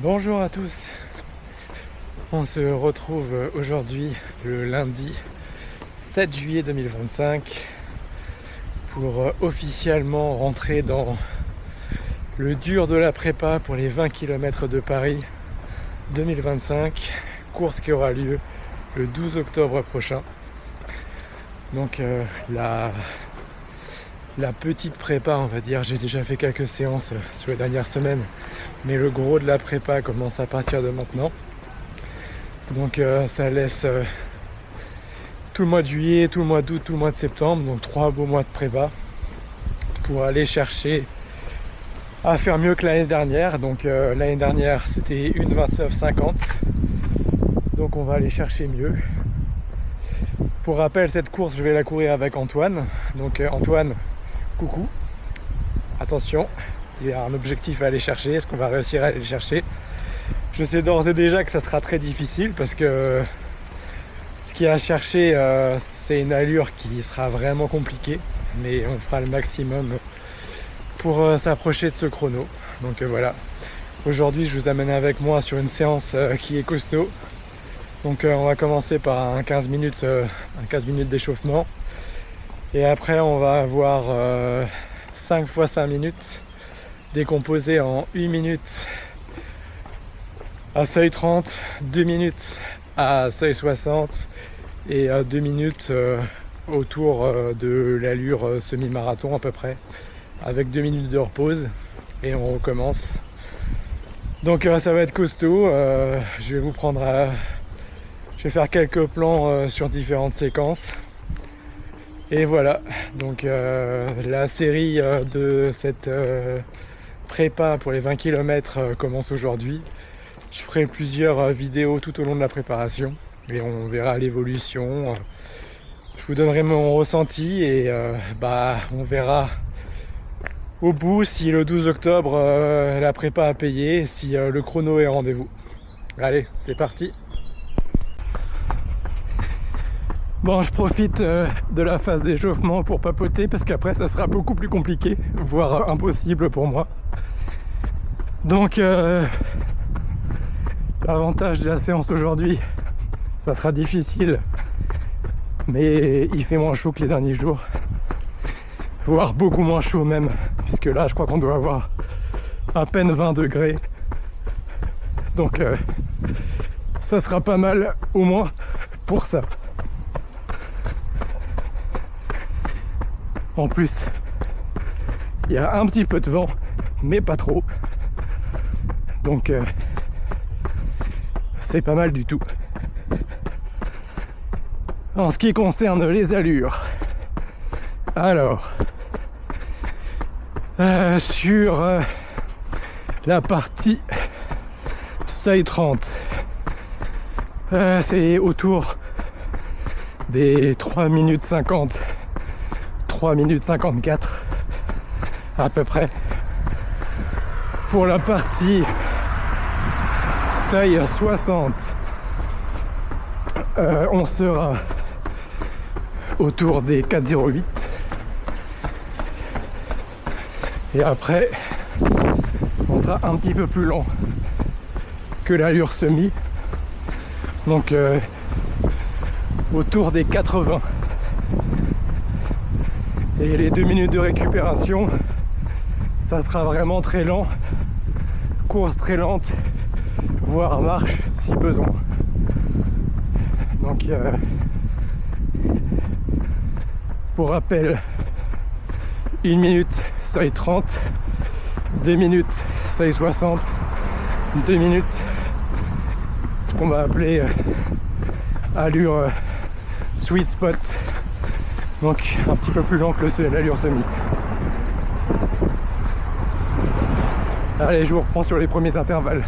Bonjour à tous, on se retrouve aujourd'hui le lundi 7 juillet 2025 pour officiellement rentrer dans le dur de la prépa pour les 20 km de Paris 2025, course qui aura lieu le 12 octobre prochain. Donc la petite prépa, on va dire, j'ai déjà fait quelques séances sur les dernières semaines, mais le gros de la prépa commence à partir de maintenant. Donc ça laisse tout le mois de juillet, tout le mois d'août, tout le mois de septembre, donc 3 beaux mois de prépa pour aller chercher à faire mieux que l'année dernière. Donc l'année dernière c'était une 29,50, donc on va aller chercher mieux. Pour rappel, cette course je vais la courir avec Antoine. Donc Antoine, coucou, attention, il y a un objectif à aller chercher. Est-ce qu'on va réussir à aller le chercher? Je sais d'ores et déjà que ça sera très difficile parce que ce qu'il y a à chercher, c'est une allure qui sera vraiment compliquée, mais on fera le maximum pour s'approcher de ce chrono. Donc voilà, aujourd'hui je vous amène avec moi sur une séance qui est costaud. Donc on va commencer par un 15 minutes d'échauffement, et après on va avoir 5 x 5 minutes décomposé en 1 minute à seuil 30, 2 minutes à seuil 60 et 2 minutes autour de l'allure semi-marathon à peu près, avec 2 minutes de repause et on recommence. Donc ça va être costaud. Je vais faire quelques plans sur différentes séquences. Et voilà, donc la série de cette prépa pour les 20 km commence aujourd'hui. Je ferai plusieurs vidéos tout au long de la préparation et on verra l'évolution. Je vous donnerai mon ressenti et on verra au bout si le 12 octobre la prépa a payé, si le chrono est au rendez-vous. Allez, c'est parti. Bon, je profite de la phase d'échauffement pour papoter parce qu'après ça sera beaucoup plus compliqué, voire impossible pour moi. Donc l'avantage de la séance aujourd'hui, ça sera difficile, mais il fait moins chaud que les derniers jours, voire beaucoup moins chaud même, puisque là je crois qu'on doit avoir à peine 20 degrés. Donc ça sera pas mal au moins pour ça. En plus, il y a un petit peu de vent, mais pas trop. Donc, c'est pas mal du tout. En ce qui concerne les allures, alors, sur la partie seuil 30, c'est autour des 3 minutes 50. 3 minutes 54 à peu près. Pour la partie seuil 60, on sera autour des 4,08 et après on sera un petit peu plus lent que l'allure semi, donc autour des 80. Et les 2 minutes de récupération, ça sera vraiment très lent, course très lente, voire marche si besoin. Donc pour rappel, 1 minute seuil 30, 2 minutes seuil 60, 2 minutes ce qu'on va appeler allure sweet spot. Donc un petit peu plus lent que l'allure semi. Allez, je vous reprends sur les premiers intervalles.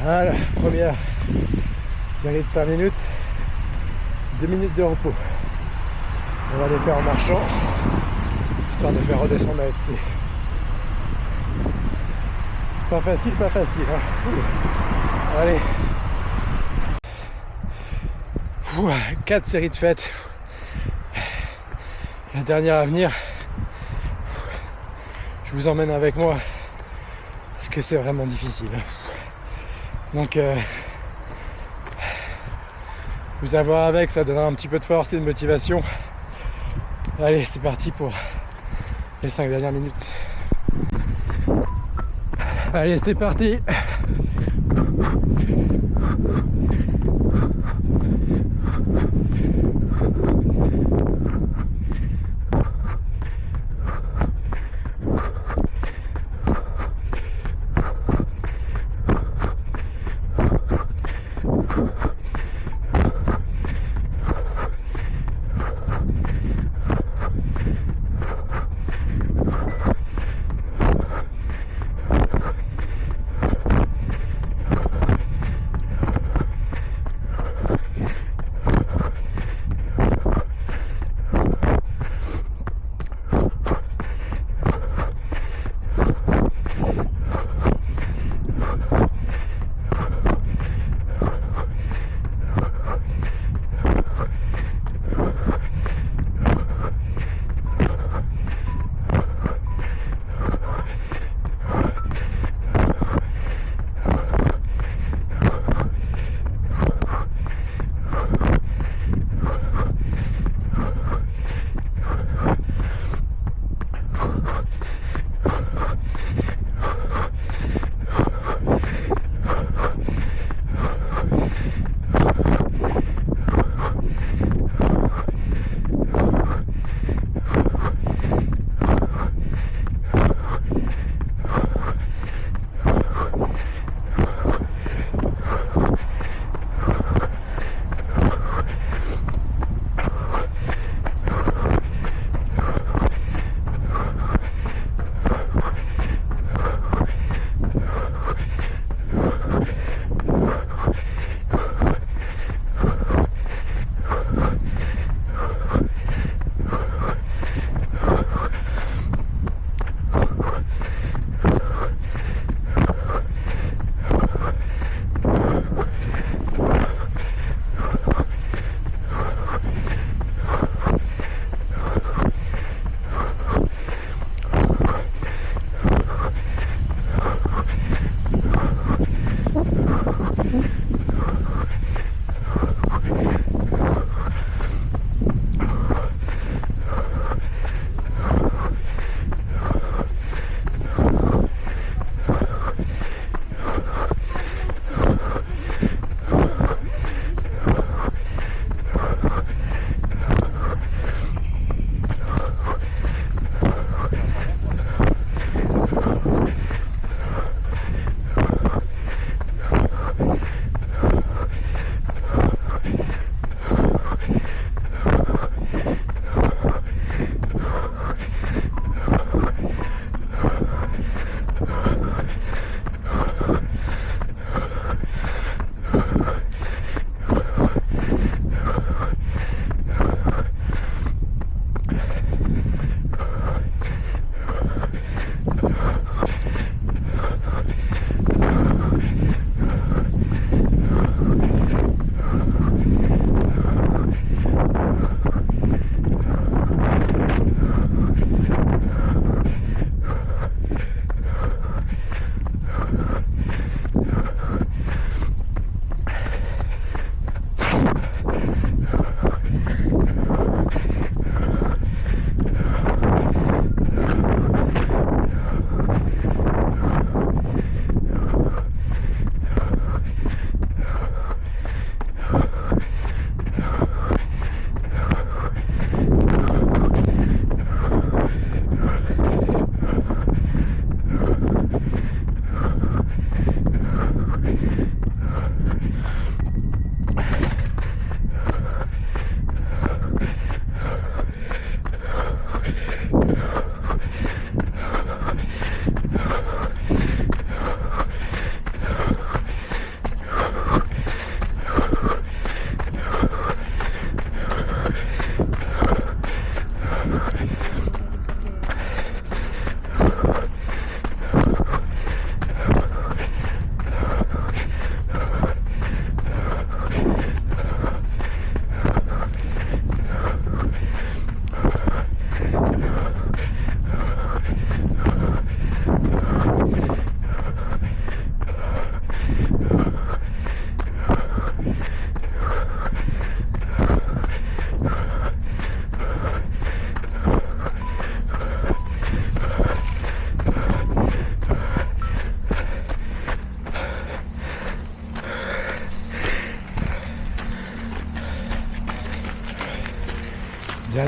Voilà, première série de 5 minutes, 2 minutes de repos. On va les faire en marchant, histoire de faire redescendre la FC. Pas facile, hein. Allez. 4 séries de fêtes. La dernière à venir. Je vous emmène avec moi, parce que c'est vraiment difficile. Donc vous avoir avec, ça donnera un petit peu de force et de motivation. Allez, c'est parti pour les 5 dernières minutes. Allez, c'est parti.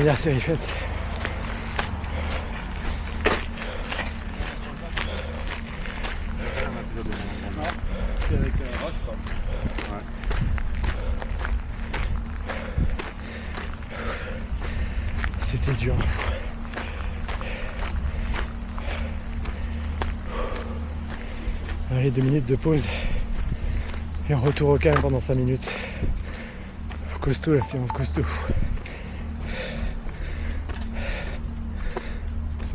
Première série faite. C'était dur. Allez, 2 minutes de pause et retour au calme pendant 5 minutes. Costaud, la séance costaud.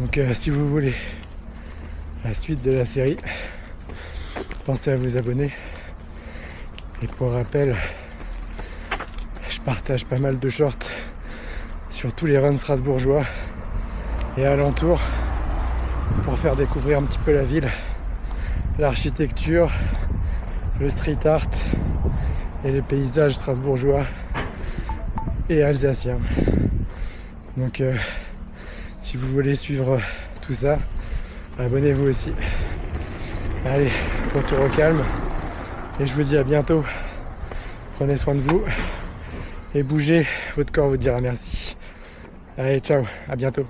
Donc si vous voulez la suite de la série, pensez à vous abonner. Et pour rappel, je partage pas mal de shorts sur tous les runs strasbourgeois et alentours pour faire découvrir un petit peu la ville, l'architecture, le street art et les paysages strasbourgeois et alsaciens. Donc si vous voulez suivre tout ça, abonnez-vous aussi. Allez, retour au calme et je vous dis à bientôt. Prenez soin de vous et bougez, votre corps vous dira merci. Allez, ciao, à bientôt.